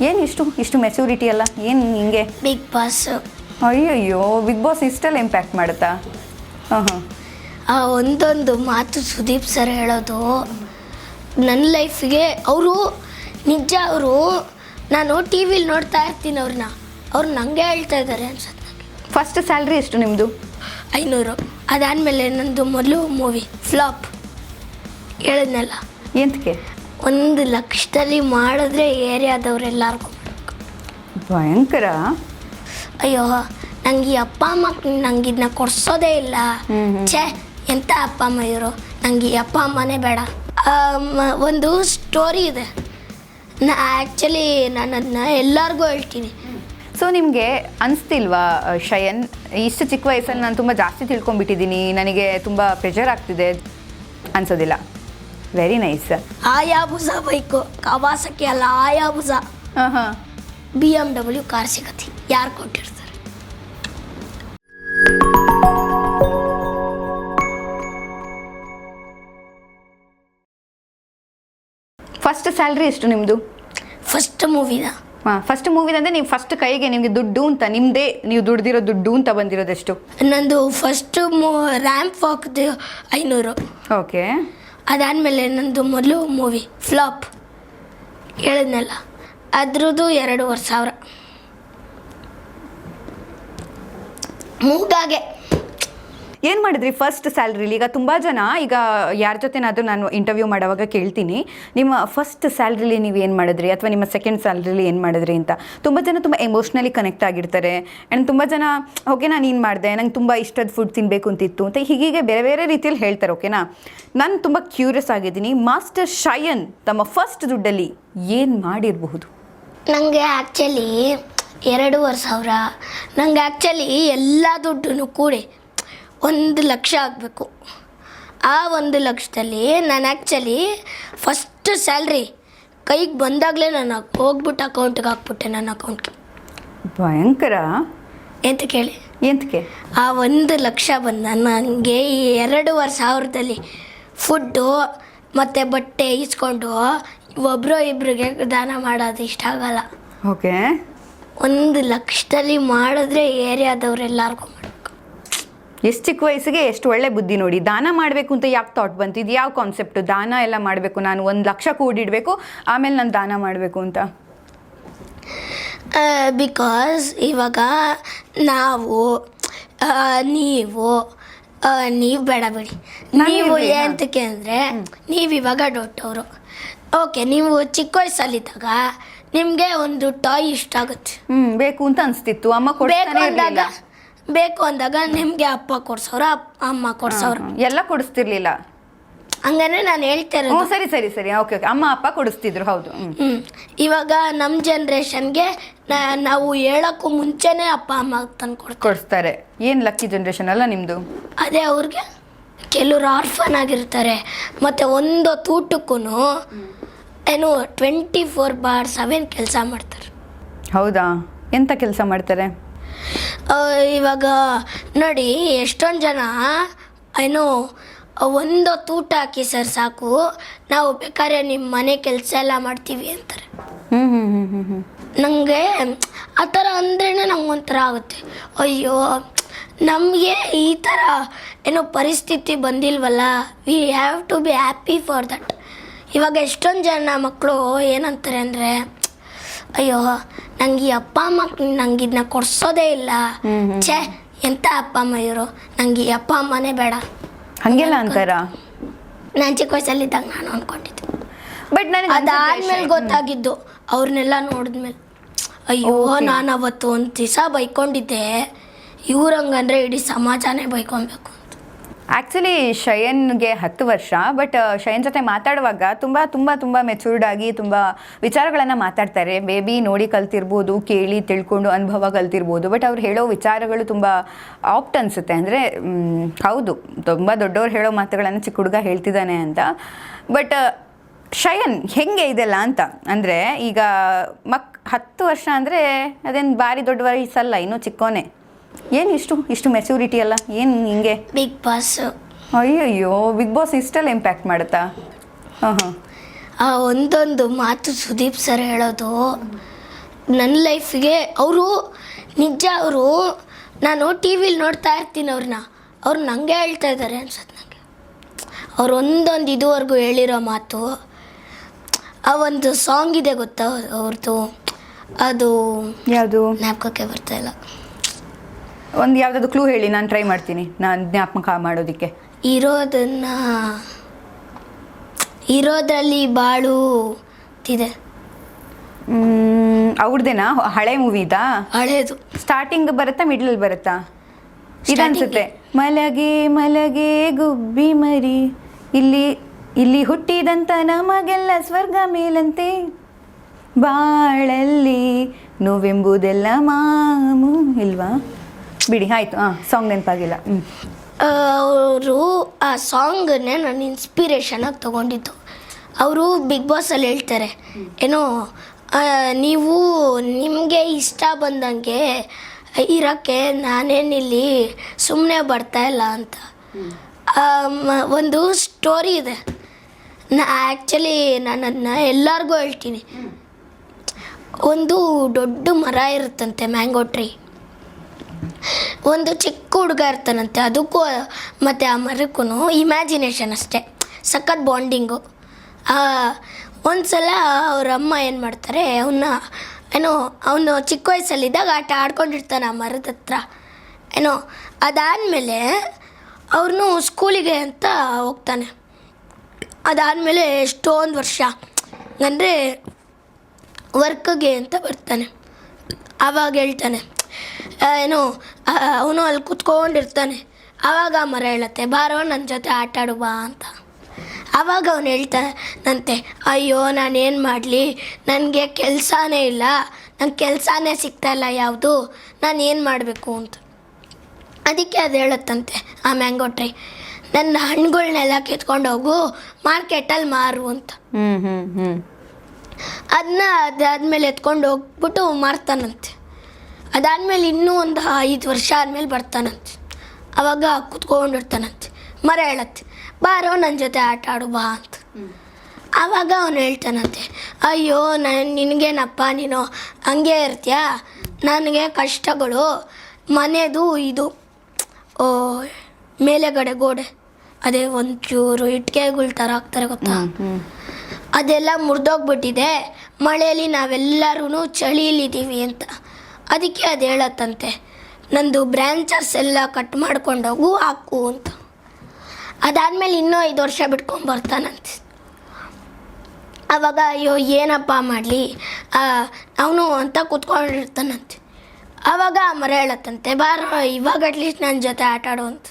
ಏನು ಇಷ್ಟು ಮೆಚೂರಿಟಿ ಅಲ್ಲ, ಏನು ಹಿಂಗೆ? Bigg Boss. ಅಯ್ಯಯ್ಯೋ, ಬಿಗ್ ಬಾಸ್ ಇಷ್ಟೆಲ್ಲ ಇಂಪ್ಯಾಕ್ಟ್ ಮಾಡುತ್ತಾ? ಹಾಂ ಹಾಂ. ಆ ಒಂದೊಂದು ಮಾತು ಸುದೀಪ್ ಸರ್ ಹೇಳೋದು ನನ್ನ ಲೈಫಿಗೆ ಅವರು ನಿಜ. ನಾನು ಟಿ ವಿಲಿ ನೋಡ್ತಾ ಇರ್ತೀನಿ ಅವ್ರು ನನಗೆ ಹೇಳ್ತಾ ಇದ್ದಾರೆ ಅನ್ಸುತ್ತೆ. ಫಸ್ಟ್ ಸ್ಯಾಲ್ರಿ ಎಷ್ಟು ನಿಮ್ಮದು? 500. ಅದಾದಮೇಲೆ ನಂದು ಮೊದಲು ಮೂವಿ ಫ್ಲಾಪ್ ಹೇಳಿದ್ನಲ್ಲ. ಎಂತಕ್ಕೆ? 1 ಲಕ್ಷದಲ್ಲಿ ಮಾಡಿದ್ರೆ ಏರಿಯಾದವ್ರೆಲ್ಲರಿಗೂ ಭಯಂಕರ. ಅಯ್ಯೋ, ನಂಗೆ ಈ ಅಪ್ಪ ಅಮ್ಮ ನಂಗೆ ಇದನ್ನ ಕೊಡ್ಸೋದೇ ಇಲ್ಲ. ಛೇ, ಎಂಥ ಅಪ್ಪ ಅಮ್ಮ ಇವರು, ನಂಗೆ ಈ ಅಪ್ಪ ಅಮ್ಮನೇ ಬೇಡ. ಒಂದು ಸ್ಟೋರಿ ಇದೆ, ಆ್ಯಕ್ಚುಲಿ ನಾನು ಅದನ್ನ ಎಲ್ಲರಿಗೂ ಹೇಳ್ತೀನಿ. ಸೊ ನಿಮಗೆ ಅನಿಸ್ತಿಲ್ವಾ ಶಯನ್, ಇಷ್ಟು ಚಿಕ್ಕ ವಯಸ್ಸಲ್ಲಿ ನಾನು ತುಂಬ ಜಾಸ್ತಿ ತಿಳ್ಕೊಂಡ್ಬಿಟ್ಟಿದ್ದೀನಿ, ನನಗೆ ತುಂಬ ಪ್ರೆಷರ್ ಆಗ್ತಿದೆ ಅನ್ಸೋದಿಲ್ಲ? Very nice. Hayabusa bike, Kawasaki ಅಲ್ಲ, ಆಯಾಬುಜ. ಹಾಂ ಹಾಂ. BMW ಕಾರ್ ಸಿಗತ್ತೆ, ಯಾರು ಕೊಟ್ಟಿರ್ತಾರೆ? ಫಸ್ಟ್ ಸ್ಯಾಲ್ರಿ ಎಷ್ಟು ನಿಮ್ಮದು? ಫಸ್ಟ್ ಮೂವಿನ? ಹಾಂ, ಫಸ್ಟ್ ಮೂವಿದಂದರೆ ನೀವು ಫಸ್ಟ್ ಕೈಗೆ ನಿಮಗೆ ದುಡ್ಡು ಅಂತ, ನಿಮ್ಮದೇ ನೀವು ದುಡ್ದಿರೋ ದುಡ್ಡು ಅಂತ ಬಂದಿರೋದೆಷ್ಟು? ನಂದು ಫಸ್ಟ್ ರ್ಯಾಂಪ್ ವಾಕ್ದು 500. ಓಕೆ. ಅದಾದಮೇಲೆ ನಂದು ಮೊದಲು ಮೂವಿ ಫ್ಲಾಪ್ ಹೇಳಿದ್ನಲ್ಲ, ಅದ್ರದ್ದು 2,500 ಮೂಗಾಗೆ. ಏನು ಮಾಡಿದ್ರಿ ಫಸ್ಟ್ ಸ್ಯಾಲ್ರಿಲಿ? ಈಗ ತುಂಬ ಜನ, ಈಗ ಯಾರ ಜೊತೆನಾದರೂ ನಾನು ಇಂಟರ್ವ್ಯೂ ಮಾಡೋವಾಗ ಕೇಳ್ತೀನಿ, ನಿಮ್ಮ ಫಸ್ಟ್ ಸ್ಯಾಲ್ರಿಲಿ ನೀವು ಏನು ಮಾಡಿದ್ರಿ ಅಥವಾ ನಿಮ್ಮ ಸೆಕೆಂಡ್ ಸ್ಯಾಲ್ರಿಲಿ ಏನು ಮಾಡಿದ್ರಿ ಅಂತ. ತುಂಬ ಜನ ತುಂಬ ಎಮೋಷ್ನಲಿ ಕನೆಕ್ಟ್ ಆಗಿರ್ತಾರೆ. ಆ್ಯಂಡ್ ತುಂಬ ಜನ ಓಕೆ ನಾನು ಏನು ಮಾಡಿದೆ, ನಂಗೆ ತುಂಬ ಇಷ್ಟದ ಫುಡ್ ತಿನ್ನಬೇಕು ಅಂತಿತ್ತು ಅಂತ ಹೀಗೆ ಬೇರೆ ಬೇರೆ ರೀತಿಯಲ್ಲಿ ಹೇಳ್ತಾರೆ. ಓಕೆನಾ, ನಾನು ತುಂಬ ಕ್ಯೂರಿಯಸ್ ಆಗಿದ್ದೀನಿ, ಮಾಸ್ಟರ್ ಶಯನ್ ತಮ್ಮ ಫಸ್ಟ್ ದುಡ್ಡಲ್ಲಿ ಏನು ಮಾಡಿರಬಹುದು? ನನಗೆ ಆ್ಯಕ್ಚುಲಿ 2,500. ನಂಗೆ ಆ್ಯಕ್ಚುಲಿ ಎಲ್ಲ ದುಡ್ಡು ಕೂಡಿ 1 ಲಕ್ಷ ಆಗಬೇಕು. ಆ 1 ಲಕ್ಷದಲ್ಲಿ ನಾನು ಆ್ಯಕ್ಚುಲಿ ಫಸ್ಟ್ ಸ್ಯಾಲ್ರಿ ಕೈಗೆ ಬಂದಾಗಲೇ ನಾನು ಹೋಗ್ಬಿಟ್ಟು ಅಕೌಂಟಿಗೆ ಹಾಕ್ಬಿಟ್ಟೆ, ನನ್ನ ಅಕೌಂಟ್ಗೆ. ಭಯಂಕರ. ಎಂತ ಕೇಳಿ? ಎಂತಕ್ಕೆ? ಆ 1 ಲಕ್ಷ ಬಂದ ನನಗೆ ಈ 2,500ದಲ್ಲಿ ಫುಡ್ಡು ಮತ್ತು ಬಟ್ಟೆ ಇಸ್ಕೊಂಡು ಒಬ್ಬರು ಇಬ್ಬರಿಗೆ ದಾನ ಮಾಡೋದು ಇಷ್ಟ ಆಗಲ್ಲ. ಓಕೆ. 1 ಲಕ್ಷದಲ್ಲಿ ಮಾಡಿದ್ರೆ ಏರಿಯಾದವ್ರೆಲ್ಲರಿಗೂ ಮಾಡಬೇಕು. ಎಷ್ಟು ಚಿಕ್ಕ ವಯಸ್ಸಿಗೆ ಎಷ್ಟು ಒಳ್ಳೆ ಬುದ್ಧಿ ನೋಡಿ. ದಾನ ಮಾಡಬೇಕು ಅಂತ ಯಾಕೆ ಥಾಟ್ ಬಂತು? ಇದು ಯಾವ ಕಾನ್ಸೆಪ್ಟು? ದಾನ ಎಲ್ಲ ಮಾಡಬೇಕು, ನಾನು 1 ಲಕ್ಷ ಕೂಡಿಡಬೇಕು, ಆಮೇಲೆ ನಾನು ದಾನ ಮಾಡಬೇಕು ಅಂತ. ಬಿಕಾಸ್ ಇವಾಗ ನೀವು ಬೇಡ ಬಿಡಿ, ನೀವು ಎಂತಕ್ಕೆ ಅಂದರೆ ನೀವು ಇವಾಗ ದೊಡ್ಡವರು. ಓಕೆ, ನೀವು ಚಿಕ್ಕ ವಯಸ್ಸಲ್ಲಿದ್ದಾಗ ನಿಮಗೆ ಒಂದು ಟಾಯ್ ಇಷ್ಟ ಆಗುತ್ತೆ, ಬೇಕು ಅಂತ ಅನಿಸ್ತಿತ್ತು, ಅಮ್ಮ ಬೇಕು ಅಂದಾಗ ನಿಮಗೆ ಅಪ್ಪ ಕೊಡ್ಸೋರು, ಅಮ್ಮ ಕೊಡ್ಸೋರು, ಎಲ್ಲ ಕೊಡಿಸ್ತಿರ್ಲಿಲ್ಲ. ಹಂಗಂದ್ರೆ ನಾನು ಹೇಳ್ತಾ ಇರೋದು. ಸರಿ ಸರಿ ಸರಿ, ಓಕೆ ಓಕೆ, ಅಮ್ಮ ಅಪ್ಪ ಕೊಡಿಸ್ತಿದ್ರು, ಹೌದು. ಇವಾಗ ನಮ್ಮ ಜನ್ರೇಷನ್ಗೆ ನಾವು ಹೇಳೋಕ್ಕೂ ಮುಂಚೆನೇ ಅಪ್ಪ ಅಮ್ಮ ತಂದು ಕೊಡಿಸ್ತಾರೆ. ಏನು ಲಕ್ಕಿ ಜನ್ರೇಷನ್ ಅಲ್ಲ ನಿಮ್ಮದು. ಅದೇ ಅವ್ರಿಗೆ ಕೆಲವರು ಆರ್ಫನ್ ಆಗಿರ್ತಾರೆ, ಮತ್ತು ಒಂದು ಊಟಕ್ಕೂ ಏನು 24/7 ಕೆಲಸ ಮಾಡ್ತಾರೆ. ಹೌದಾ? ಎಂಥ ಕೆಲಸ ಮಾಡ್ತಾರೆ? ಇವಾಗ ನೋಡಿ, ಎಷ್ಟೊಂದು ಜನ ಏನು ಒಂದು ಊಟ ಹಾಕಿ ಸರ್ ಸಾಕು, ನಾವು ಬೇಕಾದ್ರೆ ನಿಮ್ಮ ಮನೆ ಕೆಲಸ ಎಲ್ಲ ಮಾಡ್ತೀವಿ ಅಂತಾರೆ. ನನಗೆ ಆ ಥರ ಅಂದ್ರೇ ನಂಗೆ ಒಂಥರ ಆಗುತ್ತೆ. ಅಯ್ಯೋ, ನಮಗೆ ಈ ಥರ ಏನೋ ಪರಿಸ್ಥಿತಿ ಬಂದಿಲ್ವಲ್ಲ, we have to be happy for that. ಇವಾಗ ಎಷ್ಟೊಂದು ಜನ ಮಕ್ಕಳು ಏನಂತಾರೆ ಅಂದರೆ, ಅಯ್ಯೋ ನಂಗೆ ಈ ಅಪ್ಪ ಅಮ್ಮ ನಂಗೆ ಇದನ್ನ ಕೊಡ್ಸೋದೇ ಇಲ್ಲ. ಛೇ, ಎಂಥ ಅಪ್ಪ ಅಮ್ಮ ಇವರು, ನಂಗೆ ಈ ಅಪ್ಪ ಅಮ್ಮನೇ ಬೇಡ. ಹಾಗೆಲ್ಲ ಅಂತಾರ? ನಾನು ಚಿಕ್ಕ ವಯಸ್ಸಲ್ಲಿದ್ದಾಗ ನಾನು ಅಂದ್ಕೊಂಡಿದ್ದೆ. ಬಟ್ ನನಗೆ ಅದಾದ್ಮೇಲೆ ಗೊತ್ತಾಗಿದ್ದು, ಅವ್ರನ್ನೆಲ್ಲ ನೋಡಿದ್ಮೇಲೆ, ಅಯ್ಯೋ ನಾನು ಅವತ್ತು ಒಂದು ದಿವಸ ಬೈಕೊಂಡಿದ್ದೆ, ಇವ್ರಂಗಂದ್ರೆ ಇಡೀ ಸಮಾಜನೇ ಬೈಕೊಬೇಕು. ಆ್ಯಕ್ಚುಲಿ ಶಯನ್ಗೆ 10 ವರ್ಷ, ಬಟ್ ಶಯನ್ ಜೊತೆ ಮಾತಾಡುವಾಗ ತುಂಬ ತುಂಬ ತುಂಬ ಮೆಚೂರ್ಡ್ ಆಗಿ ತುಂಬ ವಿಚಾರಗಳನ್ನು ಮಾತಾಡ್ತಾರೆ. ಬೇಬಿ ನೋಡಿ ಕಲ್ತಿರ್ಬೋದು, ಕೇಳಿ ತಿಳ್ಕೊಂಡು ಅನುಭವ ಕಲ್ತಿರ್ಬೋದು, ಬಟ್ ಅವ್ರು ಹೇಳೋ ವಿಚಾರಗಳು ತುಂಬ ಆಪ್ಟ್ ಅನಿಸುತ್ತೆ. ಅಂದರೆ ಹೌದು, ತುಂಬ ದೊಡ್ಡವ್ರು ಹೇಳೋ ಮಾತುಗಳನ್ನು ಚಿಕ್ಕ ಹುಡುಗ ಹೇಳ್ತಿದ್ದಾನೆ ಅಂತ. ಬಟ್ ಶಯನ್ ಹೆಂಗೆ ಇದೆಲ್ಲ ಅಂತ ಅಂದರೆ, ಈಗ 10 ವರ್ಷ ಅಂದರೆ ಅದೇನು ಭಾರಿ ದೊಡ್ಡ ವಯಸ್ಸಲ್ಲ, ಇನ್ನೂ ಚಿಕ್ಕೋನೆ. ಏನು ಇಷ್ಟು ಮೆಚೂರಿಟಿ ಅಲ್ಲ, ಏನು ಹಿಂಗೆ? Bigg Boss. ಅಯ್ಯಯ್ಯೋ, ಬಿಗ್ ಬಾಸ್ ಇಷ್ಟೆಲ್ಲ ಇಂಪ್ಯಾಕ್ಟ್ ಮಾಡುತ್ತಾ? ಹಾಂ ಹಾಂ. ಆ ಒಂದೊಂದು ಮಾತು ಸುದೀಪ್ ಸರ್ ಹೇಳೋದು ನನ್ನ ಲೈಫಿಗೆ ಅವರು ನಿಜ. ಅವರು ನಾನು ಟಿ ವಿಲಿ ನೋಡ್ತಾ ಇರ್ತೀನಿ ಅವ್ರು ನನಗೆ ಹೇಳ್ತಾ ಇದ್ದಾರೆ ಅನ್ಸುತ್ತೆ ನನಗೆ. ಅವ್ರು ಒಂದೊಂದು ಇದುವರೆಗೂ ಹೇಳಿರೋ ಮಾತು. ಆ ಒಂದು ಸಾಂಗ್ ಇದೆ ಗೊತ್ತಾ ಅವ್ರದ್ದು, ಅದು ಯಾವುದು ಜ್ಞಾಪಕಕ್ಕೆ ಬರ್ತಾ ಇಲ್ಲ. ಒಂದು ಯಾವುದಾದ್ರು ಕ್ಲೂ ಹೇಳಿ, ನಾನು ಟ್ರೈ ಮಾಡ್ತೀನಿ ನಾನು ಜ್ಞಾಪಕ ಮಾಡೋದಕ್ಕೆ. ಇರೋದ್ರಲ್ಲಿ ಬಾಳು ಇದೆ. ಅವ್ರದ್ದೇನಾ? ಹಳೆ ಮೂವಿದಾ? ಹಳೇದು. ಸ್ಟಾರ್ಟಿಂಗ್ ಬರುತ್ತಾ ಮಿಡ್ಲಲ್ಲಿ ಬರುತ್ತಾ? ಇದನ್ಸುತ್ತೆ. ಮಲಗೆ ಮಲಗೆ ಗುಬ್ಬಿ ಮರಿ, ಇಲ್ಲಿ ಹುಟ್ಟಿದಂತ ನಮಗೆಲ್ಲ ಸ್ವರ್ಗ ಮೇಲಂತೆ, ಬಾಳಲ್ಲಿ ನೋವೆಂಬುದೆಲ್ಲ ಮಾಮು ಇಲ್ವಾ? ಬಿಡಿ ಆಯಿತು. ಸಾಂಗ್ ನೆನಪಾಗಿಲ್ಲ. ಅವರು ಆ ಸಾಂಗನ್ನೇ ನಾನು ಇನ್ಸ್ಪಿರೇಷನಾಗಿ ತೊಗೊಂಡಿದ್ದು. ಅವರು ಬಿಗ್ ಬಾಸಲ್ಲಿ ಹೇಳ್ತಾರೆ ಏನೋ, ನೀವು ನಿಮಗೆ ಇಷ್ಟ ಬಂದಂಗೆ ಇರೋಕ್ಕೆ ನಾನೇನಿಲ್ಲಿ ಸುಮ್ಮನೆ ಬರ್ತಾಯಿಲ್ಲ ಅಂತ. ಒಂದು ಸ್ಟೋರಿ ಇದೆ. ಆ್ಯಕ್ಚುಲಿ ನಾನು ಅದನ್ನ ಎಲ್ಲರಿಗೂ ಹೇಳ್ತೀನಿ. ಒಂದು ದೊಡ್ಡ ಮರ ಇರುತ್ತಂತೆ, ಮ್ಯಾಂಗೋ ಟ್ರೀ. ಒಂದು ಚಿಕ್ಕ ಹುಡುಗ ಇರ್ತಾನಂತೆ, ಅದಕ್ಕೂ ಮತ್ತು ಆ ಮರಕ್ಕೂ ಇಮ್ಯಾಜಿನೇಷನ್ ಅಷ್ಟೇ, ಸಖತ್ ಬಾಂಡಿಂಗು. ಒಂದು ಸಲ ಅವ್ರ ಅಮ್ಮ ಏನು ಮಾಡ್ತಾರೆ, ಅವನು ಚಿಕ್ಕ ವಯಸ್ಸಲ್ಲಿದ್ದಾಗ ಆಟ ಆಡ್ಕೊಂಡಿರ್ತಾನೆ ಆ ಮರದ ಹತ್ರ ಏನೋ. ಅದಾದಮೇಲೆ ಅವ್ರನ್ನೂ ಸ್ಕೂಲಿಗೆ ಅಂತ ಹೋಗ್ತಾನೆ. ಅದಾದಮೇಲೆ ಎಷ್ಟೊಂದು ವರ್ಷ ಅಂದರೆ ವರ್ಕ್ಗೆ ಅಂತ ಬರ್ತಾನೆ. ಆವಾಗ ಹೇಳ್ತಾನೆ ಏನೋ, ಅವನು ಅಲ್ಲಿ ಕೂತ್ಕೊಂಡಿರ್ತಾನೆ. ಆವಾಗ ಮರ ಹೇಳುತ್ತೆ, ಬಾರೋ ನನ್ನ ಜೊತೆ ಆಟ ಆಡು ಬಾ ಅಂತ. ಆವಾಗ ಅವನು ಹೇಳ್ತಾನಂತೆ, ಅಯ್ಯೋ ನಾನೇನು ಮಾಡಲಿ, ನನಗೆ ಕೆಲಸನೇ ಇಲ್ಲ, ನಂಗೆ ಕೆಲಸನೇ ಸಿಗ್ತಾಯಿಲ್ಲ ಯಾವುದು, ನಾನು ಏನು ಮಾಡಬೇಕು ಅಂತ. ಅದಕ್ಕೆ ಅದು ಹೇಳುತ್ತಂತೆ ಆ ಮ್ಯಾಂಗೋ ಟ್ರೀ, ನನ್ನ ಹಣ್ಣುಗಳ್ನೆಲ್ಲ ಕಿತ್ಕೊಂಡು ಹೋಗು ಮಾರ್ಕೆಟಲ್ಲಿ ಮಾರು ಅಂತ. ಅದನ್ನ ಅದಾದಮೇಲೆ ಎತ್ಕೊಂಡು ಹೋಗ್ಬಿಟ್ಟು ಮಾರ್ತಾನಂತೆ. ಅದಾದಮೇಲೆ ಇನ್ನೂ ಒಂದು 5 ವರ್ಷ ಆದಮೇಲೆ ಬರ್ತಾನಂತೆ. ಆವಾಗ ಕೂತ್ಕೊಂಡಿರ್ತಾನಂತೆ. ಮರ ಹೇಳತ್ತೆ, ಬಾರೋ ನನ್ನ ಜೊತೆ ಆಟ ಆಡು ಬಾ ಅಂತ. ಆವಾಗ ಅವನು ಹೇಳ್ತಾನಂತೆ, ಅಯ್ಯೋ ನಿನಗೇನಪ್ಪ, ನೀನು ಹಂಗೆ ಇರ್ತೀಯ, ನನಗೆ ಕಷ್ಟಗಳು, ಮನೆದು ಇದು ಮೇಲೆಗಡೆ ಗೋಡೆ ಅದೇ ಒಂಚೂರು ಇಟ್ಕೆಗಳ ಥರ ಹಾಕ್ತಾರೆ ಗೊತ್ತಾ, ಅದೆಲ್ಲ ಮುರಿದೋಗ್ಬಿಟ್ಟಿದೆ, ಮಳೆಯಲ್ಲಿ ನಾವೆಲ್ಲರೂ ಚಳಿಯಲ್ಲಿದ್ದೀವಿ ಅಂತ. ಅದಕ್ಕೆ ಅದು ಹೇಳತ್ತಂತೆ, ನಂದು ಬ್ರ್ಯಾಂಚಸ್ ಎಲ್ಲ ಕಟ್ ಮಾಡ್ಕೊಂಡೋಗು ಹಾಕು ಅಂತ. ಅದಾದಮೇಲೆ ಇನ್ನೂ 5 ವರ್ಷ ಬಿಟ್ಕೊಂಡ್ಬರ್ತಾನಂತೆ. ಆವಾಗ ಅಯ್ಯೋ ಏನಪ್ಪ ಮಾಡಲಿ ಅವನು ಅಂತ ಕೂತ್ಕೊಂಡಿರ್ತಾನಂತೆ. ಆವಾಗ ಮರ ಹೇಳತ್ತಂತೆ, ಬಾರೋ ಇವಾಗ ಅಟ್ಲೀಸ್ಟ್ ನನ್ನ ಜೊತೆ ಆಟ ಆಡು ಅಂತ.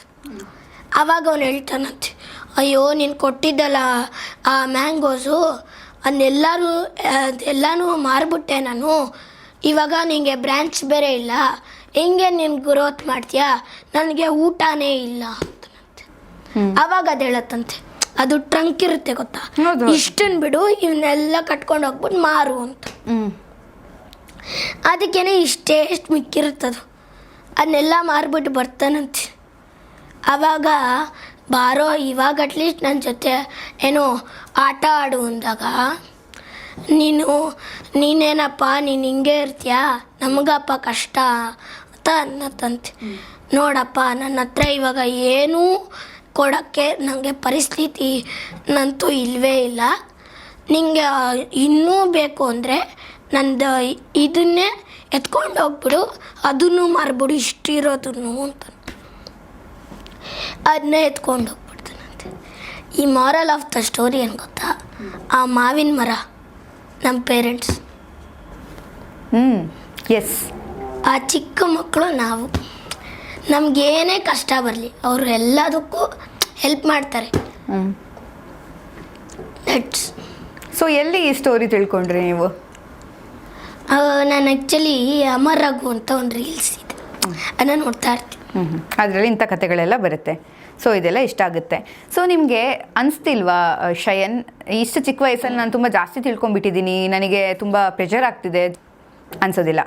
ಆವಾಗ ಅವನು ಹೇಳ್ತಾನಂತೆ, ಅಯ್ಯೋ ನೀನು ಕೊಟ್ಟಿದ್ದಲ್ಲ ಆ ಮ್ಯಾಂಗೋಸು, ಅದೆಲ್ಲನೂ ಮಾರ್ಬಿಟ್ಟೆ ನಾನು, ಇವಾಗ ನಿನಗೆ ಬ್ರ್ಯಾಂಚ್ ಬೇರೆ ಇಲ್ಲ, ಹೆಂಗೆ ನೀನು ಗ್ರೋತ್ ಮಾಡ್ತೀಯಾ, ನನಗೆ ಊಟನೇ ಇಲ್ಲ ಅಂತಂತೆ. ಆವಾಗ ಅದು ಹೇಳತ್ತಂತೆ, ಅದು ಟ್ರಂಕ್ ಇರುತ್ತೆ ಗೊತ್ತಾ, ಇಷ್ಟನ್ನು ಬಿಡು, ಇವನ್ನೆಲ್ಲ ಕಟ್ಕೊಂಡು ಹೋಗ್ಬಿಟ್ಟು ಮಾರು ಅಂತ. ಅದಕ್ಕೇನೆ ಎಷ್ಟು ಮಿಕ್ಕಿರುತ್ತದು, ಅದನ್ನೆಲ್ಲ ಮಾರ್ಬಿಟ್ಟು ಬರ್ತಾನಂತೆ. ಆವಾಗ ಬಾರೋ ಇವಾಗ ಅಟ್ಲೀಸ್ಟ್ ನನ್ನ ಜೊತೆ ಏನೋ ಆಟ ಆಡು ಅಂದಾಗ, ನೀನೇನಪ್ಪ ನೀನು ಹಿಂಗೆ ಇರ್ತೀಯಾ, ನಮಗಪ್ಪ ಕಷ್ಟ ಅಂತ ಅನ್ನತ್ತಂತೆ. ನೋಡಪ್ಪ ನನ್ನ ಹತ್ರ ಇವಾಗ ಏನೂ ಕೊಡೋಕ್ಕೆ ನನಗೆ ಪರಿಸ್ಥಿತಿ ನಂತೂ ಇಲ್ಲವೇ ಇಲ್ಲ, ನಿಂಗೆ ಇನ್ನೂ ಬೇಕು ಅಂದರೆ ನಂದು ಇದನ್ನೇ ಎತ್ಕೊಂಡು ಹೋಗ್ಬಿಡು, ಅದನ್ನು ಮಾರ್ಬಿಡು ಇಷ್ಟಿರೋದನ್ನು ಅಂತ. ಅದನ್ನೇ ಎತ್ಕೊಂಡು ಹೋಗ್ಬಿಡ್ತಾನಂತೆ. ಈ ಮಾರಲ್ ಆಫ್ ದ ಸ್ಟೋರಿ ಏನು ಗೊತ್ತಾ, ಆ ಮಾವಿನ ಮರ ನಮ್ಮ ಪೇರೆಂಟ್ಸ್, ಎಸ್, ಆ ಚಿಕ್ಕ ಮಕ್ಕಳು ನಾವು, ನಮಗೇನೇ ಕಷ್ಟ ಬರಲಿ ಅವರು ಎಲ್ಲದಕ್ಕೂ ಹೆಲ್ಪ್ ಮಾಡ್ತಾರೆ. ದಟ್ಸ್. ಸೊ ಎಲ್ಲಿ ಈ ಸ್ಟೋರಿ ತಿಳ್ಕೊಂಡ್ರಿ ನೀವು? ನಾನು ಆ್ಯಕ್ಚುಲಿ ಅಮರ್ ರಘು ಅಂತ ಒಂದು ರೀಲ್ಸ್ ಇದೆ, ಅದನ್ನು ನೋಡ್ತಾ ಇರ್ತೀನಿ. ಅದರಲ್ಲಿ ಇಂಥ ಕಥೆಗಳೆಲ್ಲ ಬರುತ್ತೆ. ಸೊ ಇದೆಲ್ಲ ಇಷ್ಟ ಆಗುತ್ತೆ. ಸೊ ನಿಮಗೆ ಅನಿಸ್ತಿಲ್ವಾ ಶಯನ್, ಇಷ್ಟು ಚಿಕ್ಕ ವಯಸ್ಸಲ್ಲಿ ನಾನು ತುಂಬ ಜಾಸ್ತಿ ತಿಳ್ಕೊಂಡ್ಬಿಟ್ಟಿದ್ದೀನಿ, ನನಗೆ ತುಂಬ ಪ್ರೆಷರ್ ಆಗ್ತಿದೆ ಅನ್ಸೋದಿಲ್ಲ?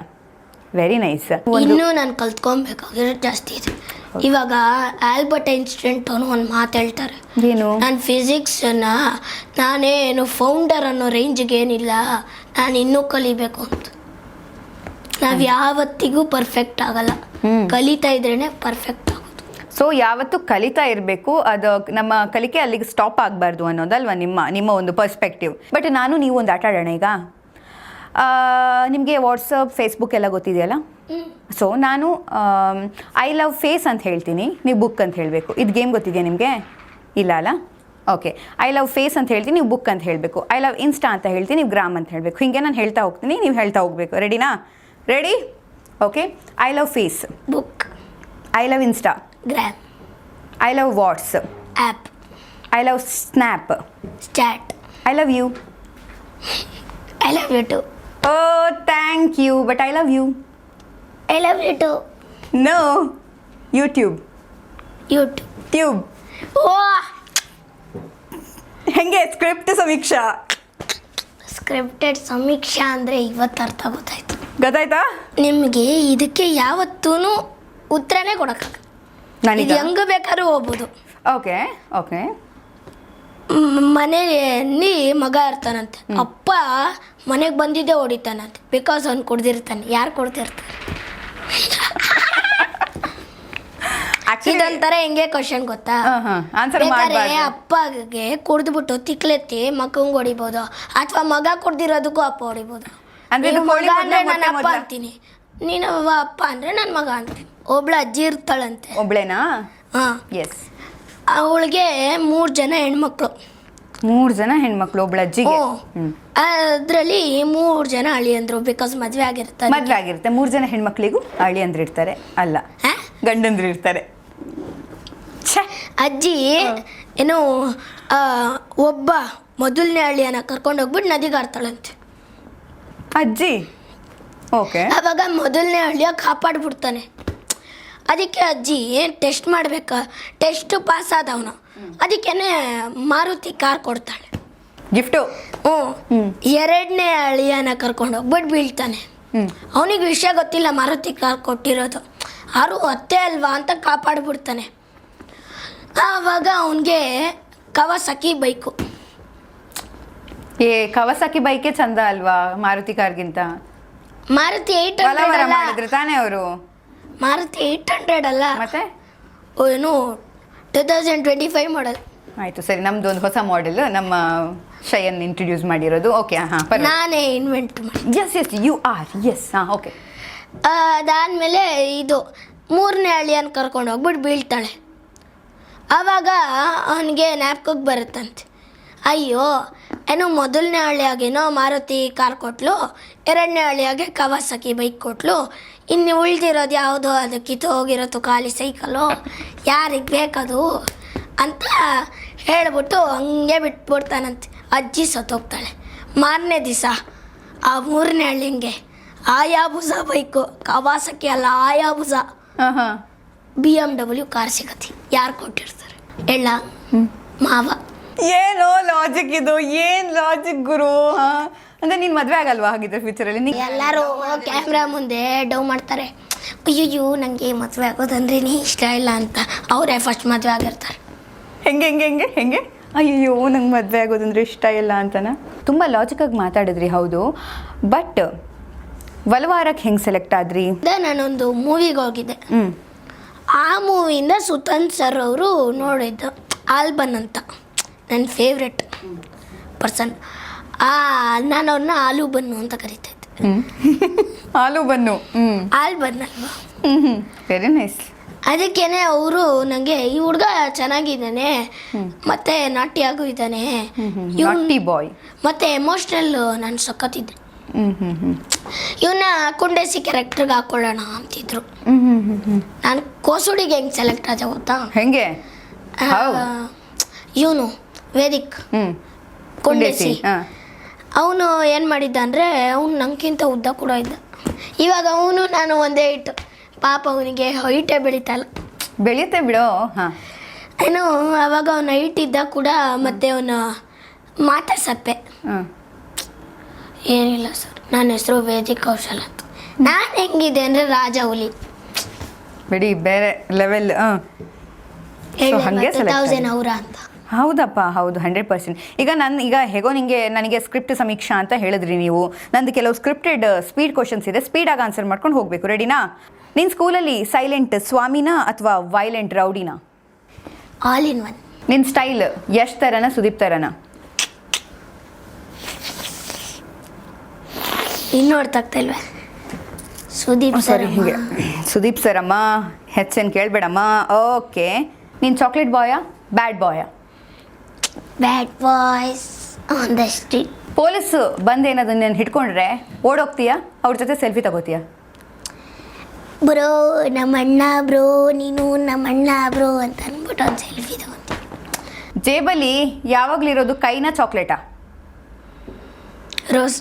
Very nice. ಇನ್ನೂ ನಾನು ಕಲ್ತ್ಕೊಬೇಕಾಗಿರೋದು ಜಾಸ್ತಿ ಇದೆ. ಇವಾಗ ಆಲ್ಬರ್ಟ್ ಐನ್ಸ್ಟೈನ್ ಒಂದು ಮಾತು ಹೇಳ್ತಾರೆ, ಏನು, ನಾನು ಫಿಸಿಕ್ಸನ್ನು ನಾನೇ ಫೌಂಡರ್ ಅನ್ನೋ ರೇಂಜಿಗೆ ಏನಿಲ್ಲ, ನಾನು ಇನ್ನೂ ಕಲಿಬೇಕು ಅಂತ. ನಾವು ಯಾವತ್ತಿಗೂ ಪರ್ಫೆಕ್ಟ್ ಆಗಲ್ಲ, ಕಲಿತಾ ಇದ್ರೇನೆ ಪರ್ಫೆಕ್ಟ್ ಆಗೋದು. ಸೊ ಯಾವತ್ತು ಕಲಿತಾ ಇರಬೇಕು, ಅದು ನಮ್ಮ ಕಲಿಕೆ ಅಲ್ಲಿಗೆ ಸ್ಟಾಪ್ ಆಗಬಾರ್ದು ಅನ್ನೋದಲ್ವಾ ನಿಮ್ಮ ಒಂದು ಪರ್ಸ್ಪೆಕ್ಟಿವ್. ಬಟ್ ನಾನು ನೀವು ಒಂದು ಆಟ ಆಡೋಣ ಈಗ. ನಿಮಗೆ ವಾಟ್ಸಪ್ ಫೇಸ್ಬುಕ್ ಎಲ್ಲ ಗೊತ್ತಿದೆಯಲ್ಲ, ಸೊ ನಾನು ಐ ಲವ್ ಫೇಸ್ ಅಂತ ಹೇಳ್ತೀನಿ, ನೀವು ಬುಕ್ ಅಂತ ಹೇಳಬೇಕು. ಇದು ಗೇಮ್ ಗೊತ್ತಿದೆಯಾ ನಿಮಗೆ? ಇಲ್ಲ ಅಲ್ಲ? ಓಕೆ, ಐ ಲವ್ ಫೇಸ್ ಅಂತ ಹೇಳ್ತೀನಿ, ನೀವು ಬುಕ್ ಅಂತ ಹೇಳಬೇಕು. ಐ ಲವ್ ಇನ್ಸ್ಟಾ ಅಂತ ಹೇಳ್ತೀನಿ, ನೀವು ಗ್ರಾಮ್ ಅಂತ ಹೇಳಬೇಕು. ಹೀಗೆ ನಾನು ಹೇಳ್ತಾ ಹೋಗ್ತೀನಿ, ನೀವು ಹೇಳ್ತಾ ಹೋಗಬೇಕು. ರೆಡಿನಾ? Ready? Okay. I love Facebook. I love Instagram. I love WhatsApp. I love Snapchat. I love you. I love you too. Oh thank you, but I love you. I love you too. No, YouTube. YouTube. Tube. Oh, ಹೆಂಗೆ script ಸಮೀಕ್ಷಾ? Scripted ಸಮೀಕ್ಷಾ ಅಂದರೆ ಇವತ್ತು ಅರ್ಥ ಗೊತ್ತಾಯ್ತು. ಗೊತ್ತಾಯ್ತಾ ನಿಮಗೆ? ಇದಕ್ಕೆ ಯಾವತ್ತೂ ಉತ್ತರನೇ ಕೊಡೋಕ್ಕಾಗ. ಇದು ಹೆಂಗೆ ಬೇಕಾದ್ರೂ ಹೋಗ್ಬೋದು. Okay okay. ಮನೆಯಲ್ಲಿ ಮಗ ಇರ್ತಾನಂತೆ, ಅಪ್ಪ ಮನೆಗೆ ಬಂದಿದ್ದೇ ಹೊಡಿತಾನಂತೆ, ಬಿಕಾಸ್ ಅವ್ನು ಕುಡ್ದಿರ್ತಾನೆ. ಯಾರು ಕುಡ್ದಿರ್ತಾರೆ? ಇದೊಂಥರ ಹೆಂಗೆ ಕ್ವಶನ್ ಗೊತ್ತಾ? ಬೇಕಾದ್ರೆ ಅಪ್ಪಗೆ ಕುಡ್ದ್ಬಿಟ್ಟು ತಿಕ್ಲೆತ್ತಿ ಮಕ್ಕಂಗೆ ಹೊಡಿಬೋದು, ಅಥವಾ ಮಗ ಕುಡ್ದಿರೋದಕ್ಕೂ ಅಪ್ಪ ಹೊಡಿಬೋದು. ಮಗ ಅಂದ್ರೆ ನನ್ನ ಅಪ್ಪ ಅಂತೀನಿ, ನೀನು ಅಪ್ಪ ಅಂದ್ರೆ ನನ್ನ ಮಗ ಅಂತೀನಿ. ಒಬ್ಳು ಅಜ್ಜಿ ಇರ್ತಾಳಂತೆ. ಒಬ್ಳೇನಾ? ಹಾಂ, ಎಸ್. ಅವಳಿಗೆ 3 ಜನ ಹೆಣ್ಮಕ್ಳು. 3 ಜನ ಹೆಣ್ಮಕ್ಳು ಒಬ್ಳ ಅಜ್ಜಿಗೆ. ಅದರಲ್ಲಿ 3 ಜನ ಅಳಿಯಂದ್ರು, ಬಿಕಾಸ್ ಮದುವೆ ಆಗಿರ್ತಾರೆ. 3 ಜನ ಹೆಣ್ಮಕ್ಳಿಗೂ ಅಳಿಯಂದ್ರು ಇರ್ತಾರೆ, ಅಲ್ಲ ಗಂಡಂದ್ರು ಇರ್ತಾರೆ. ಅಜ್ಜಿ ಏನು ಒಬ್ಬ ಮೊದಲನೇ ಅಳಿಯನ್ನ ಕರ್ಕೊಂಡು ಹೋಗ್ಬಿಟ್ಟು ನದಿಗೆ ಆಡ್ತಾಳಂತೆ ಅಜ್ಜಿ. ಓಕೆ. ಅವಾಗ ಮೊದಲನೇ ಅಳಿಯ ಕಾಪಾಡ್ಬಿಡ್ತಾನೆ. ಅದಕ್ಕೆ ಅಜ್ಜಿ ಟೆಸ್ಟ್ ಮಾಡ್ಬೇಕಾ, ಟೆಸ್ಟ್ ಪಾಸ್ ಆದವನು, ಅದಕ್ಕೇನೆ ಮಾರುತಿ ಕಾರ್ ಕೊಡ್ತಾಳೆ ಗಿಫ್ಟು. ಎರಡನೇ ಅಳಿಯನ ಕರ್ಕೊಂಡು ಹೋಗ್ಬಿಟ್ಟು ಬೀಳ್ತಾನೆ. ಅವನಿಗೆ ವಿಷಯ ಗೊತ್ತಿಲ್ಲ ಮಾರುತಿ ಕಾರ್ ಕೊಟ್ಟಿರೋದು, ಯಾರು ಅತ್ತೆ ಅಲ್ವಾ ಅಂತ ಕಾಪಾಡ್ಬಿಡ್ತಾನೆ. ಆವಾಗ ಅವನಿಗೆ ಕವಾಸಕಿ ಬೈಕು. ಕವಾಸಕಿ ಬೈಕೇ ಚಂದ ಅಲ್ವಾ ಮಾರುತಿ ಕಾರ್ಗಿಂತ? ಮಾರುತಿ 800 ಮಾಡಿದ್ರು ತಾನೇ ಅವರು. ಮಾರುತಿ 800 ಅಲ್ಲ, ಮತ್ತೆ ಏನು 2025 ಮಾಡಲ್. ಆಯ್ತು ಸರಿ, ನಮ್ದು ಒಂದು ಹೊಸ ಮಾಡೆಲ್ ನಮ್ಮ ಶಯನ್ ಇಂಟ್ರೊಡ್ಯೂಸ್ ಮಾಡಿರೋದು. ಓಕೆ, ಹಾಂ, ನಾನೇ ಇನ್ವೆಂಟ್ ಮಾಡಿ. S S U R. Yes, ಹಾಂ, ಓಕೆ. ಅದಾದಮೇಲೆ ಇದು 3ನೇ ಅಳಿಯನ್ ಕರ್ಕೊಂಡು ಹೋಗ್ಬಿಟ್ಟು ಬೀಳ್ತಾಳೆ. ಆವಾಗ ಅವನಿಗೆ ಜ್ಞಾಪಕಕ್ಕೆ ಬರುತ್ತಂತೆ, ಅಯ್ಯೋ ಏನೋ ಮೊದಲನೇ ಹಳ್ಳಿಯಾಗೇನೋ ಮಾರುತಿ ಕಾರ್ ಕೊಟ್ಲು, 2ನೇ ಹಳ್ಳಿಯಾಗೆ ಕವಾಸಕಿ ಬೈಕ್ ಕೊಟ್ಲು, ಇನ್ನು ಉಳಿದಿರೋದು ಯಾವುದೋ ಅದು ಕಿತ್ತೋಗಿರೋದು ಖಾಲಿ ಸೈಕಲು, ಯಾರಿಗೆ ಬೇಕದು ಅಂತ ಹೇಳ್ಬಿಟ್ಟು ಹಂಗೆ ಬಿಟ್ಬಿಡ್ತಾನಂತೆ. ಅಜ್ಜಿ ಸತ್ತೋಗ್ತಾಳೆ. ಮಾರನೇ ದಿವಸ ಆ 3ನೇ ಹಳ್ಳಿಂಗೆ ಆಯಾಬುಸ ಬೈಕು, ಕವಾಸಕಿ ಅಲ್ಲ ಆಯಾಬುಸ BMW ಕಾರ್ ಸಿಗತ್ತೆ. ಯಾರು ಕೊಟ್ಟಿರ್ತಾರೆ ಎಳ್ಳ? ಮಾವ. ಏನೋ ಲಾಜಿಕ್ ಇದು, ಏನ್ ಲಾಜಿಕ್ ಗುರು. ಅಂದ್ರೆ ನೀನ್ ಮದ್ವೆ ಆಗಲ್ವಾ ಹಾಗಿದ್ರೆ ಫ್ಯೂಚರಲ್ಲಿ? ಎಲ್ಲರೂ ಕ್ಯಾಮ್ರಾ ಮುಂದೆ ಡವ್ ಮಾಡ್ತಾರೆ, ಅಯ್ಯೋ ನಂಗೆ ಮದುವೆ ಆಗೋದಂದ್ರೆ ಇಷ್ಟ ಇಲ್ಲ ಅಂತ. ಅವರೇ ಫಸ್ಟ್ ಮದುವೆ ಆಗಿರ್ತಾರೆ. ಹೆಂಗೆ ಹೆಂಗೆ ಹೆಂಗೆ ಹೆಂಗೆ ಅಯ್ಯೋ ನಂಗೆ ಮದುವೆ ಆಗೋದಂದ್ರೆ ಇಷ್ಟ ಇಲ್ಲ ಅಂತನಾ? ತುಂಬ ಲಾಜಿಕಾಗಿ ಮಾತಾಡಿದ್ರಿ, ಹೌದು. ಬಟ್ ವಲವಾರಕ್ಕೆ ಹೆಂಗೆ ಸೆಲೆಕ್ಟ್ ಆದ್ರಿ? ನಾನೊಂದು ಮೂವಿಗೆ ಹೋಗಿದ್ದೆ. ಆ ಮೂವಿಯಿಂದ ಸುತಂತ್ ಸರ್ ಅವರು ನೋಡಿದ್ದು ಆಲ್ಬನ್ ಅಂತ, ನನ್ನ ಫೇವ್ರೆಟ್ ಪರ್ಸನ್. ನಾನು ಅವ್ರನ್ನ ಆಲೂ ಬನ್ನು ಅಂತ ಕರಿತಾ ಇದ್ದೆ. ಆಲೂ ಬನ್ನು. ಆಲ್ಬನ್ ಅಲ್ವಾ? Very nice. ಅದಕ್ಕೇನೆ ಅವರು ನನಗೆ ಈ ಹುಡುಗ ಚೆನ್ನಾಗಿದ್ದಾನೆ, ಮತ್ತೆ ನಾಟ್ಯಾಗೂ ಇದ್ದಾನೆ, ಬಾಯ್, ಮತ್ತೆ ಎಮೋಷ್ನಲ್ ನಾನು ಸಕ್ಕತ್ತಿದ್ದೆ, ಇವನ್ನ ಕುಂಡೇಸಿ ಕ್ಯಾರೆಕ್ಟರ್ಗೆ ಹಾಕೊಳ್ಳೋಣ ಅಂತಿದ್ರು. ನಾನು ಕೋಸುಡಿಗೆ ಹೆಂಗೆ ಸೆಲೆಕ್ಟ್ ಆದ ಗೊತ್ತಾ? ಹೆಂಗೆ? ಇವನು ವೇದಿಕ್ ಕುಂಡೇಸಿ, ಅವನು ಏನು ಮಾಡಿದ್ದ ಅಂದರೆ ಅವನು ನಂಗಿಂತ ಉದ್ದ ಕೂಡ ಇದ್ದ. ಇವಾಗ ಅವನು ನಾನು ಒಂದೇ ಇಟ್ಟು, ಪಾಪ ಅವನಿಗೆ ಹೈಟೇ ಬೆಳೀತಲ್ಲ. ಬೆಳೆಯುತ್ತೆ ಬಿಡೋ. ಹಾಂ, ಏನು ಅವಾಗ ಅವನು ಹೈಟ್ ಇದ್ದ ಕೂಡ, ಮತ್ತೆ ಅವನು ಮಾತಾ ಸಪ್ಪೆ. ಏನಿಲ್ಲ ಸರ್, ನನ್ನ ಹೆಸರು ವೇದಿಕ್ ಕೌಶಲ್ ಅಂತ. ನಾನು ಹೆಂಗಿದೆ ಅಂದರೆ ರಾಜ ಹುಲಿ ಬಿಡಿ, ಬೇರೆ ಲೆವೆಲ್. 1000 ಅವರ ಅಂತ. ಹೌದಪ್ಪ, ಹೌದು, 100%. ಈಗ ಹೇಗೋ ನನಗೆ ಸ್ಕ್ರಿಪ್ಟ್ ಸಮೀಕ್ಷಾ ಅಂತ ಹೇಳಿದ್ರಿ ನೀವು. ನಂದು ಕೆಲವು ಸ್ಕ್ರಿಪ್ಟೆಡ್ ಸ್ಪೀಡ್ ಕ್ವಶನ್ಸ್ ಇದೆ, ಸ್ಪೀಡಾಗಿ ಆನ್ಸರ್ ಮಾಡ್ಕೊಂಡು ಹೋಗಬೇಕು. ರೆಡಿನಾ? ನಿನ್ನ ಸ್ಕೂಲಲ್ಲಿ ಸೈಲೆಂಟ್ ಸ್ವಾಮಿನಾ ಅಥವಾ ವೈಲೆಂಟ್ ರೌಡಿನಾ? All in one. ನಿನ್ನ ಸ್ಟೈಲ್ ಯಶ್ ಥರನ ಸುದೀಪ್ ಥರನ? ಇನ್ನೂ ಅರ್ಥ ಇಲ್ವೇ? ಸುದೀಪ್ ಸರ್. ಹೀಗೆ ಸುದೀಪ್ ಸರಮ್ಮ, ಹೆಚ್ಚೇನು ಕೇಳಬೇಡಮ್ಮ. ಓಕೆ, ನೀನು ಚಾಕ್ಲೇಟ್ ಬಾಯಾ ಬ್ಯಾಡ್ ಬಾಯಾ? Bad boys on the street. Police ಬಂದೇನಾದ್ರು ನಾನು ಹಿಡ್ಕೊಂಡ್ರೆ ಓಡೋಗ್ತೀಯಾ, ಅವ್ರ ಜೊತೆ ಸೆಲ್ಫಿ ತಗೋತೀಯಾ? ಬ್ರೋ ನಮ್ಮಣ್ಣ ಬ್ರೋ, ನೀನು ನಮ್ಮಣ್ಣ ಬ್ರೋ ಅಂತ ಅಂದ್ಬಿಟ್ಟು ಒಂದು ಸೆಲ್ಫಿ ತಗೊಂತೀನಿ. ಜೇಬಲ್ಲಿ ಯಾವಾಗಲೂ ಇರೋದು ಕೈನಾ ಚಾಕ್ಲೇಟಾ? ರೋಸ್.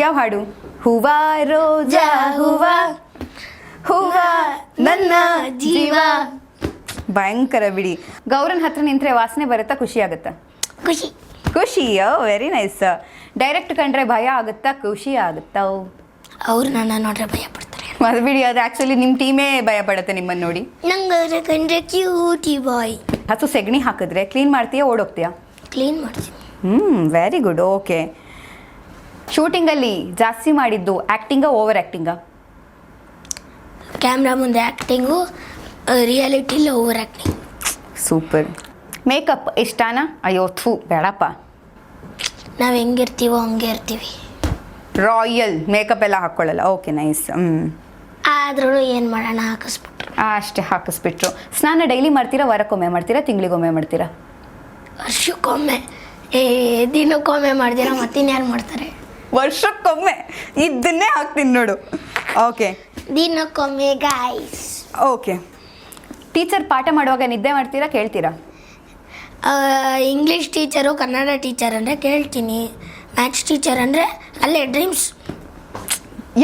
ಯಾವ ಹಾಡು? ಹೂವ ರೋಜಾ ಹೂವ ಹೂವ ನನ್ನ ಜೀವ. ಭಯಂಕರ ಬಿಡಿ. ಗೌರನ್ ಹತ್ರ ನಿಂತ್ರೆ ವಾಸನೆ ಬರುತ್ತಾ, ಖುಷಿ ಆಗುತ್ತಾ? ಖುಷಿ. ಖುಷಿಯೋ, ವೆರಿ ನೈಸ್. ಡೈರೆಕ್ಟ್ ಕಂಡ್ರೆ ಭಯ ಆಗುತ್ತಾ, ಖುಷಿ ಆಗುತ್ತಾ? ಅವ್ರು ನನ್ನ ನೋಡ್ರೆ ಭಯ ಪಡ್ತಾರೆ. ಅದು ಬಿಡಿ, ಅದು ಆ್ಯಕ್ಚುಲಿ ನಿಮ್ಮ ಟೀಮೇ ಭಯ ಪಡುತ್ತೆ ನಿಮ್ಮನ್ನು ನೋಡಿ. ನಂಗೆ ಕಂಡ್ರೆ ಕ್ಯೂಟಿ ಬಾಯ್. ಹಸು ಸೆಗಣಿ ಹಾಕಿದ್ರೆ ಕ್ಲೀನ್ ಮಾಡ್ತೀಯಾ, ಓಡೋಗ್ತೀಯಾ? ಕ್ಲೀನ್ ಮಾಡ್ತೀನಿ. Very good. ಓಕೆ, ಶೂಟಿಂಗಲ್ಲಿ ಜಾಸ್ತಿ ಮಾಡಿದ್ದು ಆ್ಯಕ್ಟಿಂಗಾ ಓವರ್ ಆ್ಯಕ್ಟಿಂಗಾ? ಕ್ಯಾಮ್ರಾ ಮುಂದೆ ಆ್ಯಕ್ಟಿಂಗು, ರಿಯಾಲಿಟಿಲಿ ಓವರ್ ಆ್ಯಕ್ಟಿಂಗ್. ಸೂಪರ್. ಮೇಕಪ್ ಇಷ್ಟಾನಾ? ಅಯ್ಯೋ ಥೂ ಬೇಡಪ್ಪ. ನಾವು ಹೆಂಗಿರ್ತೀವೋ ಹಂಗೆ ಇರ್ತೀವಿ. ರಾಯಲ್ ಮೇಕಪ್ ಎಲ್ಲ ಹಾಕ್ಕೊಳ್ಳಲ್ಲ. Okay, nice. ಆದ್ರೂ ಏನು ಮಾಡೋಣ, ಹಾಕಿಸ್ಬಿಟ್ರು. ಅಷ್ಟೇ, ಹಾಕಿಸ್ಬಿಟ್ರು. ಸ್ನಾನ ಡೈಲಿ ಮಾಡ್ತೀರಾ, ವಾರಕ್ಕೊಮ್ಮೆ ಮಾಡ್ತೀರಾ, ತಿಂಗಳಿಗೊಮ್ಮೆ ಮಾಡ್ತೀರಾ? ವರ್ಷಕ್ಕೊಮ್ಮೆ. ದಿನಕ್ಕೊಮ್ಮೆ ಮಾಡ್ತೀರಾ, ಮತ್ತಿನ್ಯಾರು ಮಾಡ್ತಾರೆ? ವರ್ಷಕ್ಕೊಮ್ಮೆ. ಇದನ್ನೇ ಹಾಕ್ತೀನಿ ನೋಡು. ಓಕೆ, ದಿನಕ್ಕೊಮ್ಮೆ ಗಾಯ್ಸ್. ಓಕೆ. ಟೀಚರ್ ಪಾಠ ಮಾಡುವಾಗ ನಿದ್ದೆ ಮಾಡ್ತೀರಾ, ಕೇಳ್ತೀರಾ? ಇಂಗ್ಲೀಷ್ ಟೀಚರು, ಕನ್ನಡ ಟೀಚರ್ ಅಂದರೆ ಕೇಳ್ತೀನಿ. ಮ್ಯಾಥ್ಸ್ ಟೀಚರ್ ಅಂದರೆ ಅಲ್ಲೇ ಡ್ರೀಮ್ಸ್.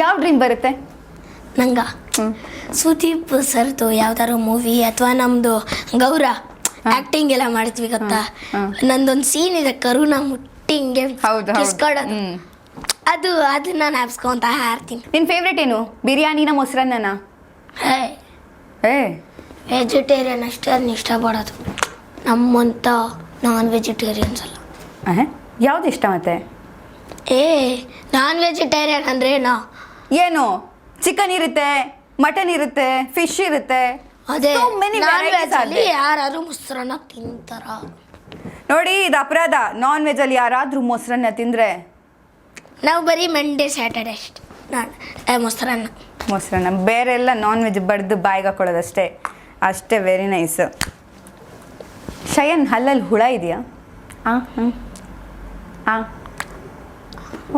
ಯಾವ ಡ್ರೀಮ್ ಬರುತ್ತೆ ನಂಗೆ? ಸುದೀಪ್ ಸರ್ದು ಯಾವ್ದಾದ್ರು ಮೂವಿ ಅಥವಾ ನಮ್ಮದು ಗೌರ ಆ್ಯಕ್ಟಿಂಗ್ ಎಲ್ಲ ಮಾಡ್ತೀವಿ ಗೊತ್ತಾ? ನಂದೊಂದು ಸೀನ್ ಇದೆ, ಕರುನ ಮುಟ್ಟಿ ಹಿಂಗೆ ಕಿಸ್ಕೊಡೋದು. ಅದು ನಾನು ಹಾಪ್ಸ್ಕೊಂತ ಹಾರ್ತೀನಿ. ನಿನ್ನ ಫೇವ್ರೇಟ್ ಏನು? ಬಿರಿಯಾನಿನ ಮೊಸರನ್ನ? ವೆಜಿಟೇರಿಯನ್ ಅಷ್ಟೇ ಅದನ್ನ ಇಷ್ಟಪಡೋದು. ನಮ್ಮಂತ ನಾನ್ ವೆಜಿಟೇರಿಯನ್ಸ್ ಅಲ್ಲ. ಯಾವ್ದು ಇಷ್ಟ ಮತ್ತೆ? ನಾನ್ ವೆಜಿಟೇರಿಯನ್ ಅಂದ್ರೆ ಏನು? ಚಿಕನ್ ಇರುತ್ತೆ, ಮಟನ್ ಇರುತ್ತೆ, ಫಿಶ್ ಇರುತ್ತೆ. ಅದೇ ಯಾರು ಮೊಸರನ್ನ ತಿಂತಾರ ನೋಡಿ, ಇದು ಅಪರಾಧ. ನಾನ್ ವೆಜ್ ಅಲ್ಲಿ ಯಾರಾದ್ರೂ ಮೊಸರನ್ನ ತಿಂದ್ರೆ ನಾವು ಬರೀ ಮಂಡೇ ಸ್ಯಾಟರ್ಡೆ ಅಷ್ಟೇ ಮೊಸರನ್ನ. ಬೇರೆ ಎಲ್ಲ ನಾನ್ ವೆಜ್ ಬಡ್ದು ಬಾಯಿಗೆ ಹಾಕೊಳ್ಳೋದಷ್ಟೇ. ಅಷ್ಟೇ. Very nice. ಶಯನ್, ಹಲ್ಲಲ್ಲಿ ಹುಳ ಇದೆಯಾ?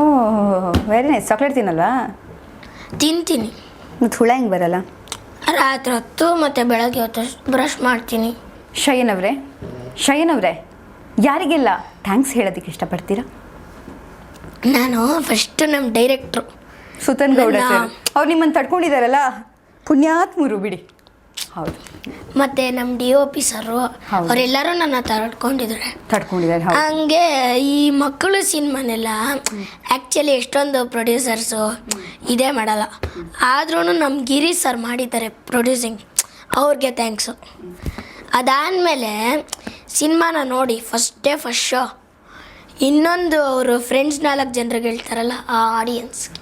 ಓಹ್, ವೆರಿ ನೈಸ್. ಚಾಕ್ಲೇಟ್ ತಿನ್ನಲ್ವಾ? ತಿಂತೀನಿ. ಮತ್ತು ಹುಳ ಹೆಂಗೆ ಬರಲ್ಲ? ರಾತ್ರಿ ಹೊತ್ತು ಮತ್ತು ಬೆಳಗ್ಗೆ ಹೊತ್ತು ಬ್ರಷ್ ಮಾಡ್ತೀನಿ. ಶಯನ್ ಅವರೇ, ಯಾರಿಗೆಲ್ಲ ಥ್ಯಾಂಕ್ಸ್ ಹೇಳೋದಕ್ಕೆ ಇಷ್ಟಪಡ್ತೀರಾ? ನಾನು ಫಸ್ಟು ನಮ್ಮ ಡೈರೆಕ್ಟ್ರು ಸುತನ್ ಗೌಡ ಸರ್, ಅವ್ರು ನಿಮ್ಮನ್ನು ತಡ್ಕೊಂಡಿದ್ದಾರಲ್ಲ, ಪುಣ್ಯಾತ್ಮರು ಬಿಡಿ. ಹೌದು. ಮತ್ತು ನಮ್ಮ DOP ಸರು ಅವರೆಲ್ಲರೂ ನನ್ನ ತಡ್ಕೊಂಡಿದ್ದಾರೆ. ಹಂಗೆ ಈ ಮಕ್ಕಳು ಸಿನಿಮಾನೆಲ್ಲ ಆ್ಯಕ್ಚುಲಿ ಎಷ್ಟೊಂದು ಪ್ರೊಡ್ಯೂಸರ್ಸು ಇದೇ ಮಾಡಲ್ಲ, ಆದ್ರೂ ನಮ್ಮ ಗಿರಿ ಸರ್ ಮಾಡಿದ್ದಾರೆ ಪ್ರೊಡ್ಯೂಸಿಂಗ್, ಅವ್ರಿಗೆ ಥ್ಯಾಂಕ್ಸು. ಅದಾದಮೇಲೆ ಸಿನಿಮಾನ ನೋಡಿ ಫಸ್ಟ್ ಶೋ ಇನ್ನೊಂದು ಅವರು ಫ್ರೆಂಡ್ಸ್ 4 ಜನರಿಗೆ ಹೇಳ್ತಾರಲ್ಲ, ಆ ಆಡಿಯನ್ಸ್ಗೆ